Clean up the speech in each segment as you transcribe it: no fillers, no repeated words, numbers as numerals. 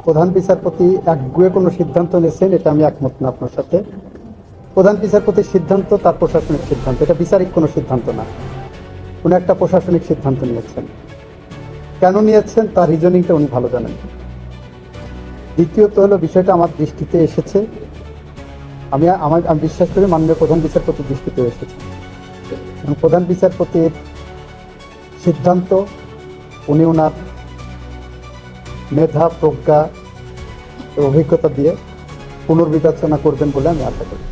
প্রধান বিচারপতি একগুয়ে কোনো সিদ্ধান্ত নিয়েছেন, এটা আমি একমত না আপনার সাথে। প্রধান বিচারপতির সিদ্ধান্ত তার প্রশাসনিক সিদ্ধান্ত, এটা বিচারিক কোনো সিদ্ধান্ত না। উনি একটা প্রশাসনিক সিদ্ধান্ত নিয়েছেন, কেন নিয়েছেন তার রিজনিংটা উনি ভালো জানেন। দ্বিতীয়ত হলো, বিষয়টা আমার দৃষ্টিতে এসেছে, আমি বিশ্বাস করি মাননীয় প্রধান বিচারপতির দৃষ্টিতে এসেছে। প্রধান বিচারপতির সিদ্ধান্ত উনি ওনার মেধা, প্রজ্ঞা, অভিজ্ঞতা দিয়ে পুনর্বিবেচনা করবেন বলে আমি আশা করি,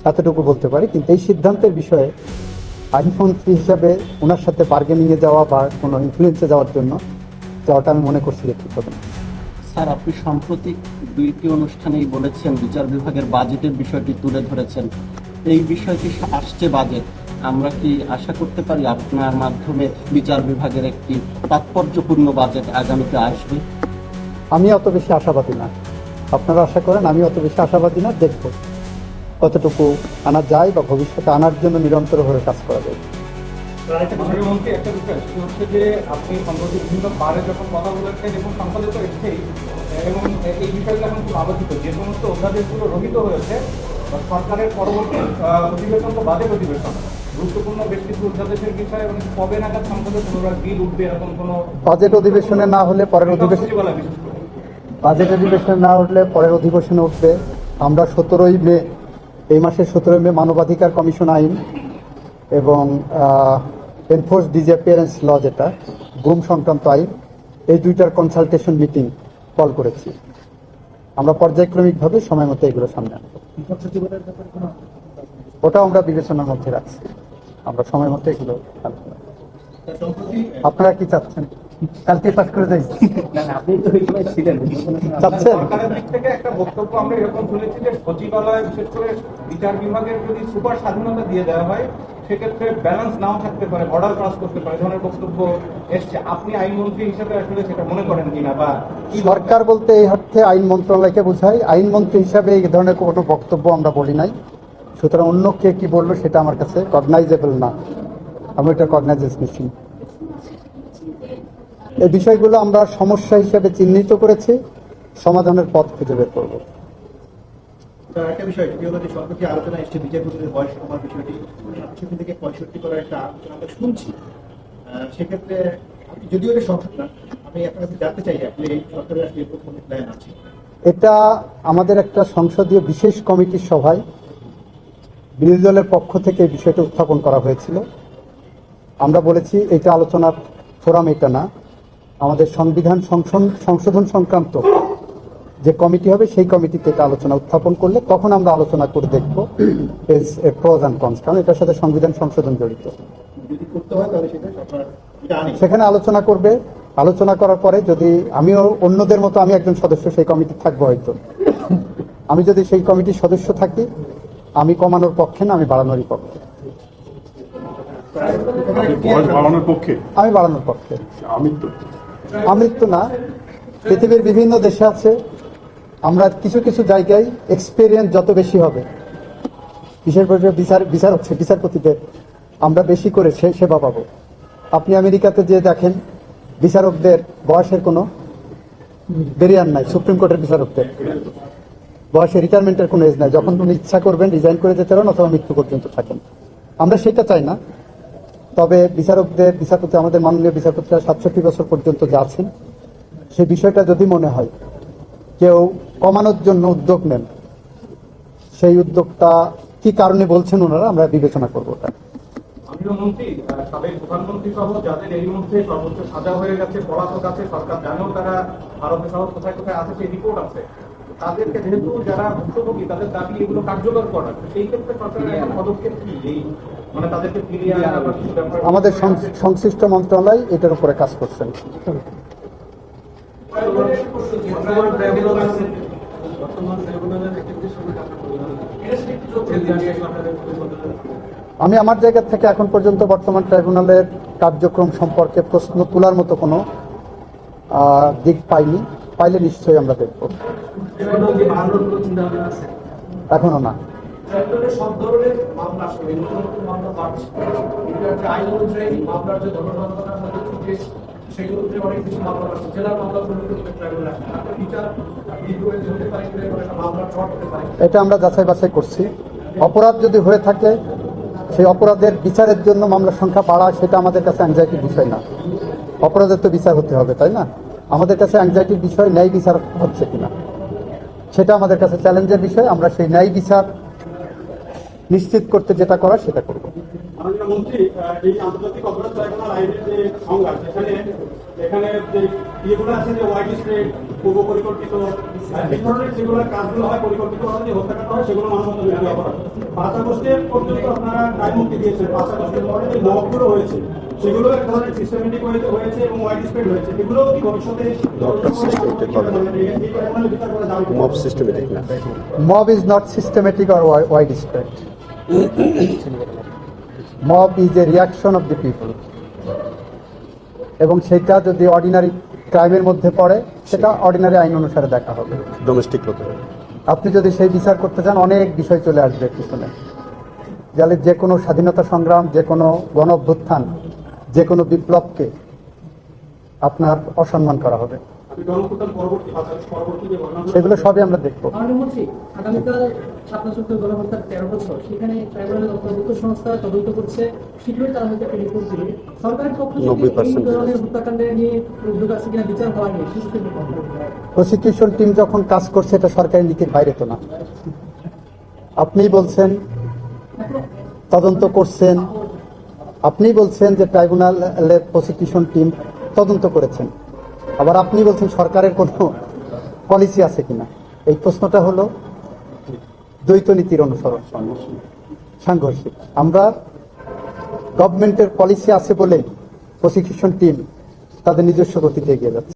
এতটুকু বলতে পারি। কিন্তু এই সিদ্ধান্তের বিষয়ে আইনমন্ত্রী হিসাবে ওনার সাথে বার্গেনিংয়ে যাওয়া বা কোনো ইনফ্লুয়েন্সে যাওয়াটা আমি মনে করছি যে ঠিক হবে না। স্যার, আপনি সাম্প্রতিক দুইটি অনুষ্ঠানেই বলেছেন, বিচার বিভাগের বাজেটের বিষয়টি তুলে ধরেছেন। এই বিষয়টি আসছে বাজেট, আমরা কি আশা করতে পারি আপনার মাধ্যমে বিচার বিভাগের একটি তাৎপর্যপূর্ণ বাজেট আগামীতে আসবে? আমি অত বেশি আশাবাদী না, আপনারা আশা করেন, আমি অত বেশি আশাবাদী না। দেখব কতটুকু আনা যায় বা ভবিষ্যতে আনার জন্য নিরন্তরভাবে কাজ করা যায়। একটা বিষয় হচ্ছে যে আপনি সম্প্রতি বিভিন্ন বারে যখন কথা বলেছেন এবং সংসদে তো এসছেই, এবং এই বিষয়গুলো এখন খুব আলোচিত, যে সমস্ত অধ্যাদেশগুলো রহিত হয়েছে সরকারের পরবর্তী অধিবেশন তো বাজেট অধিবেশন, গুরুত্বপূর্ণ বেশ কিছু অধ্যাদেশের বিষয়, এবং কবে নাগাদ সংসদে পুনরায় বিল উঠবে এরকম কোনো বাজেট অধিবেশনে না হলে পরের অধিবেশন, বাজেট অধিবেশনে না উঠলে পরের অধিবেশনে উঠবে। আমরা 17ই মে, এই মাসের 17ই মে মানবাধিকার কমিশন আইন এবং এনফোর্স ডিসঅ্যাপিয়ারেন্স ল, যেটা গুম সংক্রান্ত আইন, এই দুইটার কনসালটেশন মিটিং কল করেছি। আমরা পর্যায়ক্রমিকভাবে সময় মতো এগুলো সামনে আনবো। ওটাও আমরা বিবেচনার মধ্যে রাখছি, আমরা সময় মতো এগুলো আলোচনা। আপনারা কি চাচ্ছেন? কালকে পাস করে যাই চাচ্ছেন? সরকারের দিক থেকে একটা বক্তব্য আমরা এরকম শুনেছি যে সচিবালয়, বিশেষ করে বিচার বিভাগের যদি সুপার স্বাধীনতা দিয়ে দেওয়া হয় সেক্ষেত্রে ব্যালেন্স নাও থাকতে পারে, বর্ডার ক্রস করতে পারে, ধরনের বক্তব্য এসছে। আপনি আইনমন্ত্রী হিসেবে আসলে সেটা মনে করেন কিনা, বা সরকার বলতে এই অর্থে আইন মন্ত্রণালয়কে বোঝায়। আইনমন্ত্রী হিসাবে এই ধরনের কোনো বক্তব্য আমরা বলি নাই, সুতরাং অন্য কে কি বললো সেটা আমার কাছে কগনাইজেবল না, আমি এটা কগনাইজেন্স নিচ্ছি। এই বিষয়গুলো আমরা সমস্যা হিসেবে চিহ্নিত করেছি, সমাধানের পথ খুঁজে বের করবো। একটা বিষয় যেটি হলো যে সম্প্রতি আলোচনা এসছে বিচারপতিদের বয়স কমার বিষয়টি 65 থেকে 65 করার একটা আলোচনা আমরা শুনছি। সেক্ষেত্রে আপনি যদিও এটা সংসদ না, আমি আপনার কাছে জানতে চাই আসলে এই সরকারের আসলে কোনো প্ল্যান আছে? এটা আমাদের একটা সংসদীয় বিশেষ কমিটির সভায় বিরোধী দলের পক্ষ থেকে এই বিষয়টা উত্থাপন করা হয়েছিল। আমরা বলেছি এটা আলোচনার ফোরাম এটা না, আমাদের সংবিধান সংশোধন সংক্রান্ত যে কমিটি হবে সেই কমিটিতে এটা আলোচনা উত্থাপন করলে তখন আমরা আলোচনা করে দেখবো প্রোজ অ্যান্ড কনস, কারণ এটার সাথে সংবিধান সংশোধন জড়িত। যদি করতে হয় তাহলে সেখানে আলোচনা করবে, আলোচনা করার পরে যদি আমিও অন্যদের মতো আমি একজন সদস্য সেই কমিটি থাকবো, হয়তো আমি যদি সেই কমিটির সদস্য থাকি, আমি কমানোর পক্ষে না, আমি বাড়ানোরই পক্ষে। আমি বাড়ানোর পক্ষে। আমৃত্যু না, পৃথিবীর বিভিন্ন দেশে আছে, আমরা কিছু কিছু জায়গায় এক্সপেরিয়েন্স যত বেশি হবে, বিশেষ করে বিচারপতিদের আমরা বেশি করে সেবা পাবো। আপনি আমেরিকাতে যে দেখেন বিচারকদের বয়সের কোনো ব্যারিয়ার নাই, সুপ্রিম কোর্টের বিচারকদের বয়সে রিটায়ারমেন্টের কোনো এজ নাই, যখন উনি ইচ্ছা করবেন রিজাইন করে যেতে পারেন অথবা মৃত্যু পর্যন্ত থাকেন। আমরা সেটা চাই না, তবে বিচারপতি আমাদের মাননীয় বিচারপতিরা 67 বছর পর্যন্ত যা আছেন, সেই বিষয়টা যদি মনে হয় কেউ কমানোর জন্য উদ্যোগ নেন, সেই উদ্যোগটা কি কারণে বলছেন ওনারা, আমরা বিবেচনা করবো ওটা। মন্ত্রী, সাবেক প্রধানমন্ত্রী সহ যাদের এই মধ্যে সর্বোচ্চ সাজা হয়ে গেছে, পলাতক আছে, সরকার জানেও তারা ভারতে সহ কোথায় কোথায় আছে, সেই রিপোর্ট আছে, তাদেরকে যেহেতু যারা ভুক্তভোগী তাদের দাবি এগুলো কার্যকর করা, সেই ক্ষেত্রে সরকারের এখন পদক্ষেপ কি? এই মানে তাদেরকে ফিরিয়ে আনা বা কিছু ব্যাপার আমাদের সংশ্লিষ্ট মন্ত্রণালয় এটার উপরে কাজ করছেন। আমি আমার জায়গা থেকে এখন পর্যন্ত বর্তমান ট্রাইব্যুনালের কার্যক্রম সম্পর্কে প্রশ্ন তোলার মতো কোনো দিক পাইনি, পাইলে নিশ্চয়ই আমরা দেখব। এখনো না। সব ধরনের মামলা আসলে নতুন নতুন মামলা বাড়ছে, আইন অনুযায়ী মামলার যে ধরনের সেগুলোতে অনেক বেশি মামলা আছে, জেলার মামলাগুলোতে ট্রাইব্যুনাল আসে না। বিচার দীর্ঘমেয়াদী হতে পারে কিনা এবং একটা মামলা শর্ট হতে পারে। এটা আমরা যাচাই বাছাই করছি। অপরাধ যদি হয়ে থাকে সেই অপরাধের বিচারের জন্য মামলার সংখ্যা বাড়া সেটা আমাদের কাছে অ্যাংজাইটির বিষয় না। অপরাধের তো বিচার হতে হবে, তাই না? আমাদের কাছে অ্যাংজাইটির বিষয় ন্যায় বিচার হচ্ছে কিনা সেটা আমাদের কাছে চ্যালেঞ্জের বিষয়। আমরা সেই ন্যায় বিচার নিশ্চিত করতে যেটা করার সেটা করব। মাননীয় মন্ত্রী, এই আন্তর্জাতিক অপরাধ ট্রাইব্যুনাল আইনের যে সংজ্ঞা, এখানে যে ইয়েগুলো আছে যে ওয়াইড স্প্রেড, পূর্ব পরিকল্পিত, এই ধরনের যেগুলো কাজগুলো হয় পরিকল্পিতভাবে যে হত্যাকাণ্ড হয় সেগুলো মানবতা বিরোধী অপরাধ। 5 আগস্টের পর্যন্ত আপনারা টাইম মুক্তি দিয়েছেন। 5 আগস্টের পরে যে মবগুলো হয়েছে সেগুলো এক ধরনের সিস্টেমেটিক হয়েছে এবং ওয়াইড স্প্রেড হয়েছে। এগুলো কি ভবিষ্যতে মব সিস্টেমেটিক না। Mob is not systematic or widespread. Mob is a reaction of the people. এবং সেটা যদি অর্ডিনারি ক্রাইমের মধ্যে পড়ে সেটা অর্ডিনারি আইন অনুসারে দেখা হবে। ডোমেস্টিক হতে আপনি যদি সেই বিচার করতে চান অনেক বিষয় চলে আসবে পিছনে। যাহলে যে কোনো স্বাধীনতা সংগ্রাম, যে কোনো গণ অভ্যুত্থান, যে কোনো বিপ্লবকে আপনার অসম্মান করা হবে। সেগুলো সবই আমরা দেখবো। মাননীয় মন্ত্রী, আগামীকাল ৭৭ গণহত্যার 13 বছর, সেখানে ট্রাইব্যুনালের অন্তর্ভুক্ত সংস্থা তদন্ত করছে, শীঘ্রই তারা হয়তো একটা রিপোর্ট দিবে। সরকারের পক্ষ থেকে এই ধরনের হত্যাকাণ্ডে নিয়ে উদ্যোগ আছে কিনা বিচার হওয়া নিয়ে প্রসিকিউশন টিম যখন কাজ করছে এটা সরকারি নীতির বাইরে তো না। আপনিই বলছেন তদন্ত করছেন, আপনিই বলছেন যে ট্রাইব্যুনালের প্রসিকিউশন টিম তদন্ত করেছেন, আবার আপনি বলছেন সরকারের কোনো পলিসি আছে কিনা। এই প্রশ্নটা হলো দ্বৈত নীতির অনুসরণ, সাংঘর্ষিক। আমরা গভর্নমেন্টের পলিসি আছে বলে প্রসিকিউশন টিম তাদের নিজস্ব গতিতে এগিয়ে যাচ্ছে।